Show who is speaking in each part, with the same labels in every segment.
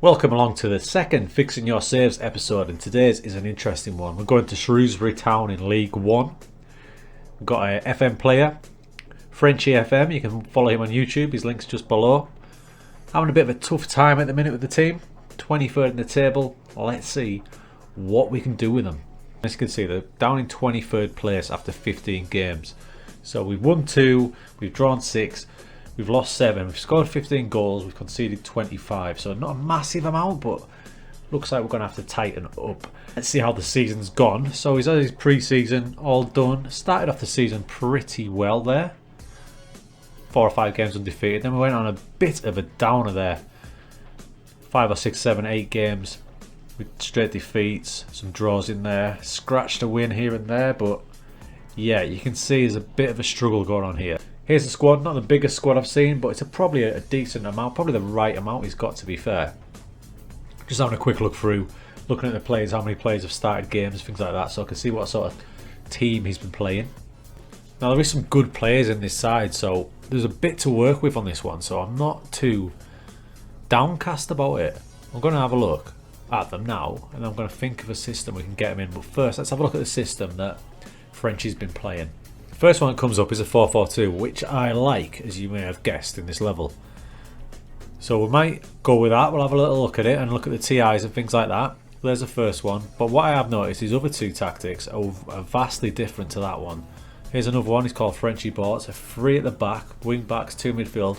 Speaker 1: Welcome along to the second Fixing Your Saves episode, and today's is an interesting one. We're going to Shrewsbury Town in League One. We've got a FM player, Frenchy FM. You can follow him on YouTube, his link's just below. Having a bit of a tough time at the minute with the team, 23rd in the table. Let's see what we can do with them. As you can see, they're down in 23rd place after 15 games. So we've won 2, we've drawn 6, we've lost 7, we've scored 15 goals, we've conceded 25. So not a massive amount, but looks like we're going to have to tighten up. Let's see how the season's gone. So he's had his pre-season all done. Started off the season pretty well there. 4 or 5 games undefeated. Then we went on a bit of a downer there. 5 or 6, 7, 8 games with straight defeats, some draws in there. Scratched a win here and there, but yeah, you can see there's a bit of a struggle going on here. Here's the squad, not the biggest squad I've seen, but it's probably a decent amount, probably the right amount he's got, to be fair. Just having a quick look through, looking at the players, how many players have started games, things like that, so I can see what sort of team he's been playing. Now there is some good players in this side, so there's a bit to work with on this one, so I'm not too downcast about it. I'm going to have a look at them now, and I'm going to think of a system we can get them in, but first let's have a look at the system that Frenchy's been playing. First one that comes up is a 4-4-2, which I like, as you may have guessed, in this level. So we might go with that. We'll have a little look at it and look at the TIs and things like that. There's the first one. But what I have noticed is other two tactics are vastly different to that one. Here's another one. It's called Frenchy Ball. It's a 3 at the back, wing backs, 2 midfield,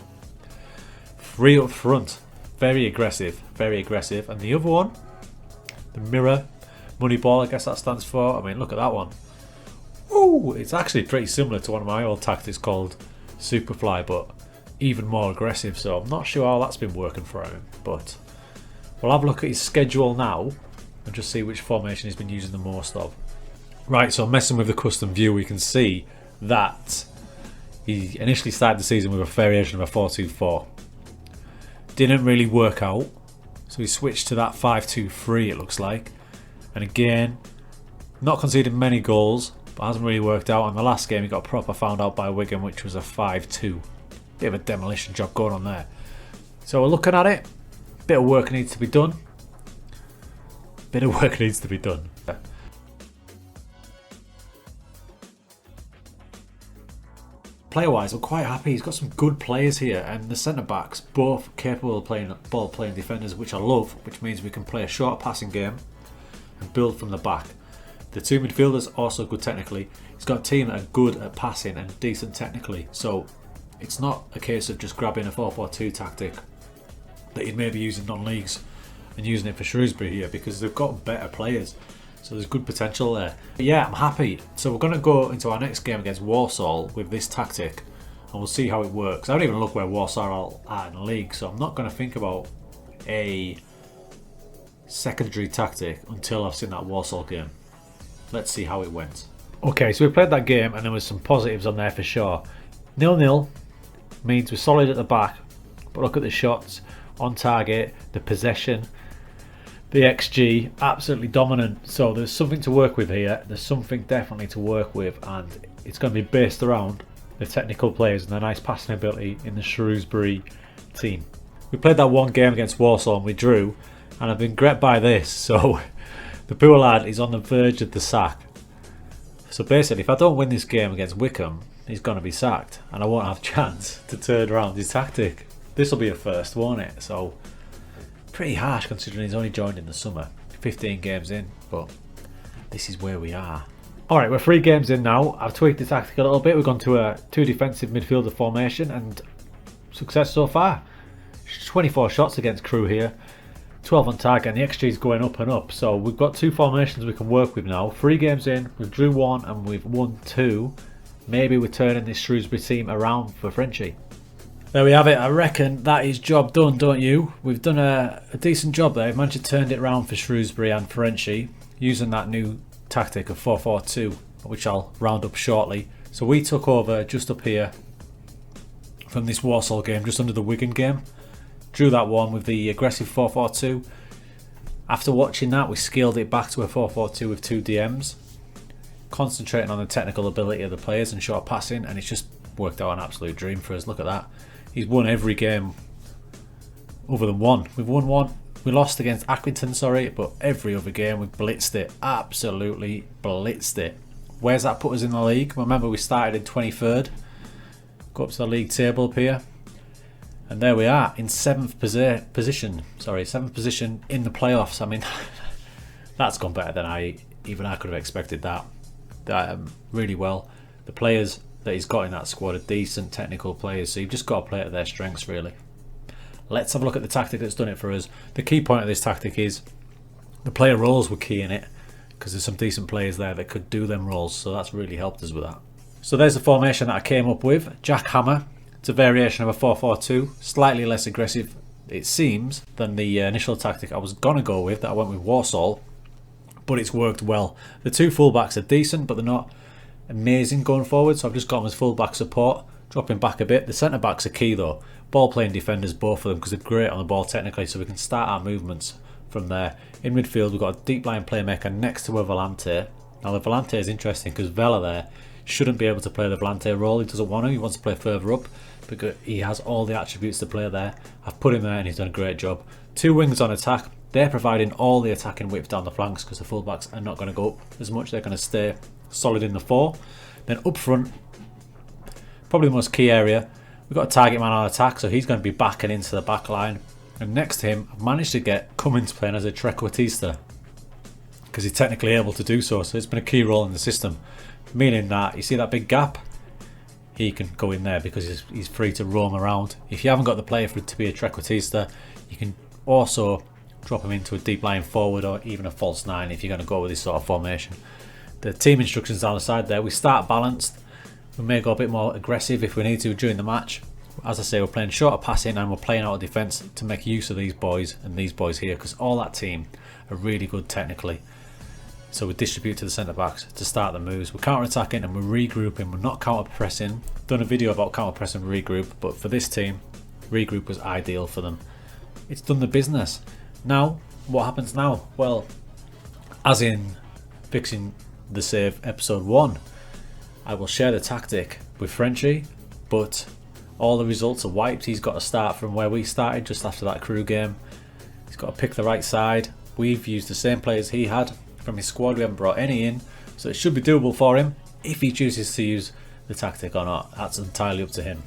Speaker 1: 3 up front. Very aggressive, very aggressive. And the other one, the mirror money ball, I guess that stands for. I mean, look at that one. Ooh, it's actually pretty similar to one of my old tactics called Superfly, but even more aggressive. So I'm not sure how that's been working for him, but we'll have a look at his schedule now and just see which formation he's been using the most of. Right, so messing with the custom view, we can see that he initially started the season with a variation of a 4-2-4. Didn't really work out, so he switched to that 5-2-3, it looks like. And again, not conceded many goals, but hasn't really worked out. In the last game, he got proper found out by Wigan, which was a 5-2. Bit of a demolition job going on there. So we're looking at it. Bit of work needs to be done. Bit of work needs to be done. Player-wise, we're quite happy. He's got some good players here, and the centre-backs, both capable of playing ball-playing defenders, which I love, which means we can play a short passing game and build from the back. The 2 midfielders also good technically. He's got a team that are good at passing and decent technically, so it's not a case of just grabbing a 4-4-2 tactic that you'd maybe use in non-leagues and using it for Shrewsbury here, because they've got better players, so there's good potential there. But yeah, I'm happy. So we're going to go into our next game against Walsall with this tactic, and we'll see how it works. I don't even look where Walsall are in the league, so I'm not going to think about a secondary tactic until I've seen that Walsall game. Let's see how it went. Okay, so we played that game and there was some positives on there for sure. 0-0 means we're solid at the back, but look at the shots on target, the possession, the XG, absolutely dominant. So there's something to work with here. There's something definitely to work with, and it's going to be based around the technical players and the nice passing ability in the Shrewsbury team. We played that one game against Walsall and we drew, and I've been great by this, so the poor lad is on the verge of the sack. So basically, if I don't win this game against Wycombe, he's going to be sacked, and I won't have a chance to turn around his tactic. This will be a first, won't it? So pretty harsh considering he's only joined in the summer. 15 games in, but this is where we are. Alright, we're 3 games in now. I've tweaked the tactic a little bit. We've gone to a 2 defensive midfielder formation, and success so far. 24 shots against Crewe here. 12 on target, and the XG is going up and up. So we've got 2 formations we can work with now. 3 games in, we've drew 1 and we've won 2. Maybe we're turning this Shrewsbury team around for Frenchy. There we have it. I reckon that is job done, don't you? We've done a decent job there. We've managed to turn it around for Shrewsbury and Frenchy using that new tactic of 4-4-2, which I'll round up shortly. So we took over just up here from this Walsall game, just under the Wigan game. Drew that one with the aggressive 4-4-2. After watching that, we scaled it back to a 4-4-2 with 2 DMs, concentrating on the technical ability of the players and short passing, and it's just worked out an absolute dream for us. Look at that. He's won every game other than one. We've won one. We lost against Accrington, sorry, but every other game we blitzed it. Absolutely blitzed it. Where's that put us in the league? Remember, we started in 23rd. Go up to the league table up here. And there we are in 7th position. Sorry, 7th position in the playoffs. I mean, that's gone better than even I could have expected that. Really well. The players that he's got in that squad are decent technical players, so you've just got to play to their strengths, really. Let's have a look at the tactic that's done it for us. The key point of this tactic is the player roles were key in it, because there's some decent players there that could do them roles, so that's really helped us with that. So there's the formation that I came up with. Jackhammer. It's a variation of a 4-4-2, slightly less aggressive, it seems, than the initial tactic I was going to go with, that I went with Warsaw, but it's worked well. The two fullbacks are decent, but they're not amazing going forward, so I've just got them as fullback support, dropping back a bit. The centre-backs are key though, ball-playing defenders, both of them, because they're great on the ball technically, so we can start our movements from there. In midfield, we've got a deep-line playmaker next to a Volante. Now the Volante is interesting, because Vela there shouldn't be able to play the Volante role. He doesn't want to, he wants to play further up, because he has all the attributes to play there. I've put him there and he's done a great job. Two wings on attack. They're providing all the attacking width down the flanks, because the fullbacks are not going to go up as much. They're going to stay solid in the 4. Then up front, probably the most key area, we've got a target man on attack, so he's going to be backing into the back line. And next to him, I've managed to get Cummins playing as a trequartista, because he's technically able to do so. So it's been a key role in the system, meaning that you see that big gap, he can go in there because he's free to roam around. If you haven't got the player for it to be a trequartista, you can also drop him into a deep line forward or even a false 9 if you're going to go with this sort of formation. The team instructions down the side there, we start balanced. We may go a bit more aggressive if we need to during the match. As I say, we're playing shorter passing and we're playing out of defence to make use of these boys and these boys here, because all that team are really good technically. So we distribute to the centre backs to start the moves. We're counter attacking and we're regrouping. We're not counter pressing. Done a video about counter pressing and regroup, but for this team, regroup was ideal for them. It's done the business. Now, what happens now? Well, as in fixing the save episode 1, I will share the tactic with Frenchie, but all the results are wiped. He's got to start from where we started just after that Crew game. He's got to pick the right side. We've used the same players he had from his squad. We haven't brought any in, so it should be doable for him. If he chooses to use the tactic or not, that's entirely up to him.